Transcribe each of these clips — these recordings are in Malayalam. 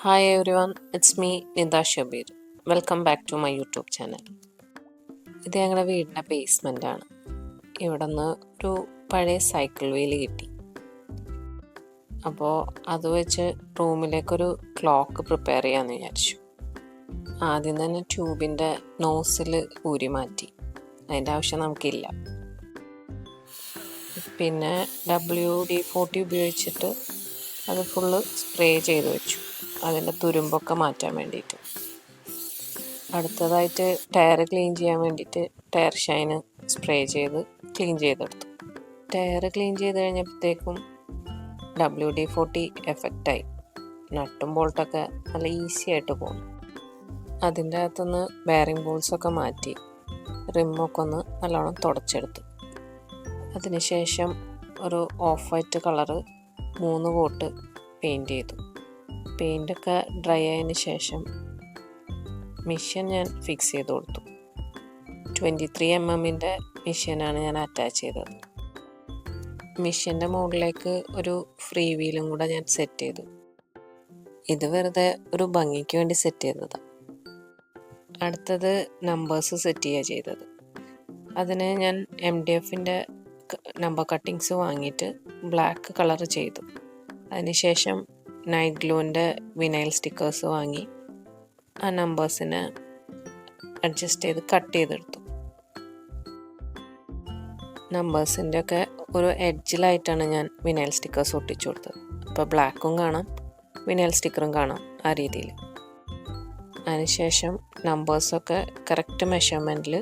Hi everyone, it's me Nida Shabir. Welcome back to my YouTube channel. ഇത് ഞങ്ങളുടെ വീടിൻ്റെ ബേസ്മെൻ്റാണ്. ഇവിടെ നിന്ന് ഒരു പഴയ സൈക്കിൾ വീല് കിട്ടി. അപ്പോൾ അത് വെച്ച് റൂമിലേക്കൊരു ക്ലോക്ക് പ്രിപ്പയർ ചെയ്യാമെന്ന് വിചാരിച്ചു. ആദ്യം തന്നെ ട്യൂബിൻ്റെ നോസിൽ ഊരി മാറ്റി. അതിൻ്റെ ആവശ്യം നമുക്കില്ല. പിന്നെ WD-40 ഉപയോഗിച്ചിട്ട് അത് ഫുള്ള് സ്പ്രേ ചെയ്ത് വെച്ചു, അതിൻ്റെ തുരുമ്പൊക്കെ മാറ്റാൻ വേണ്ടിയിട്ട്. അടുത്തതായിട്ട് ടയർ ക്ലീൻ ചെയ്യാൻ വേണ്ടിയിട്ട് ടയർ ഷൈന് സ്പ്രേ ചെയ്ത് ക്ലീൻ ചെയ്തെടുത്തു. ടയർ ക്ലീൻ ചെയ്ത് കഴിഞ്ഞപ്പോഴത്തേക്കും WD-40 എഫക്റ്റായി. നട്ടും ബോൾട്ടൊക്കെ നല്ല ഈസി ആയിട്ട് പോകുന്നു. അതിൻ്റെ അകത്തുനിന്ന് ബെയറിംഗ് ബോൾസൊക്കെ മാറ്റി റിമ്മൊക്കെ ഒന്ന് നല്ലോണം തുടച്ചെടുത്തു. അതിനുശേഷം ഒരു off white colour 3 coat paint ചെയ്തു. പെയിൻ്റൊക്കെ ഡ്രൈ ആയതിന് ശേഷം മെഷീൻ ഞാൻ ഫിക്സ് ചെയ്ത് കൊടുത്തു. 23mm മെഷീനാണ് ഞാൻ അറ്റാച്ച് ചെയ്തത്. മെഷീൻ്റെ മുകളിലേക്ക് ഒരു ഫ്രീ വീലും കൂടെ ഞാൻ സെറ്റ് ചെയ്തു. ഇത് വെറുതെ ഒരു ഭംഗിക്ക് വേണ്ടി സെറ്റ് ചെയ്തതാണ്. അടുത്തത് നമ്പേഴ്സ് സെറ്റ് ചെയ്യുക ചെയ്തത്. അതിന് ഞാൻ MDFൻ്റെ നമ്പർ കട്ടിങ്സ് വാങ്ങിയിട്ട് ബ്ലാക്ക് കളർ ചെയ്തു. അതിനുശേഷം നൈറ്റ് ഗ്ലൂവിൻ്റെ വിനൈൽ സ്റ്റിക്കേഴ്സ് വാങ്ങി ആ നമ്പേഴ്സിനെ അഡ്ജസ്റ്റ് ചെയ്ത് കട്ട് ചെയ്തെടുത്തു. നമ്പേഴ്സിൻ്റെ ഒക്കെ ഒരു എഡ്ജിലായിട്ടാണ് ഞാൻ വിനൈൽ സ്റ്റിക്കേഴ്സ് ഒട്ടിച്ചു കൊടുത്തത്. അപ്പോൾ ബ്ലാക്കും കാണാം, വിനൈൽ സ്റ്റിക്കറും കാണാം, ആ രീതിയിൽ. അതിനുശേഷം നമ്പേഴ്സൊക്കെ കറക്റ്റ് മെഷർമെൻറ്റിൽ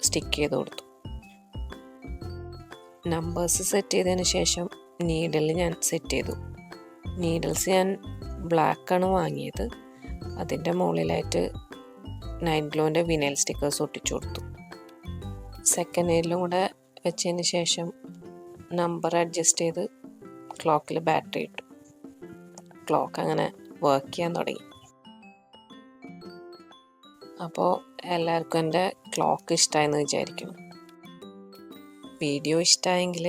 സ്റ്റിക്ക് ചെയ്ത് കൊടുത്തു. നമ്പേഴ്സ് സെറ്റ് ചെയ്തതിന് ശേഷം നീഡിൽ ഞാൻ സെറ്റ് ചെയ്തു. നീഡിൽസ് ഞാൻ ബ്ലാക്കാണ് വാങ്ങിയത്. അതിൻ്റെ മുകളിലായിട്ട് നൈറ്റ് ഗ്ലോൻ്റെ വിനൈൽ സ്റ്റിക്കേഴ്സ് ഒട്ടിച്ചു കൊടുത്തു. സെക്കൻഡ് നീഡിലും കൂടെ വെച്ചതിന് ശേഷം നമ്പർ അഡ്ജസ്റ്റ് ചെയ്ത് ക്ലോക്കിൽ ബാറ്ററി ഇട്ടു. ക്ലോക്ക് അങ്ങനെ വർക്ക് ചെയ്യാൻ തുടങ്ങി. അപ്പോൾ എല്ലാവർക്കും എൻ്റെ ക്ലോക്ക് ഇഷ്ടമായെന്ന് വിചാരിക്കുന്നു. വീഡിയോ ഇഷ്ടമായെങ്കിൽ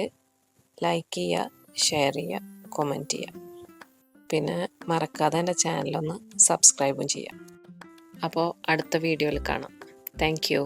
ലൈക്ക് ചെയ്യുക, ഷെയർ ചെയ്യുക, കമൻറ്റ് ചെയ്യുക. പിന്നെ മറക്കാതെ എൻ്റെ ചാനലൊന്ന് സബ്സ്ക്രൈബും ചെയ്യാം. അപ്പോൾ അടുത്ത വീഡിയോയിൽ കാണാം. Thank you.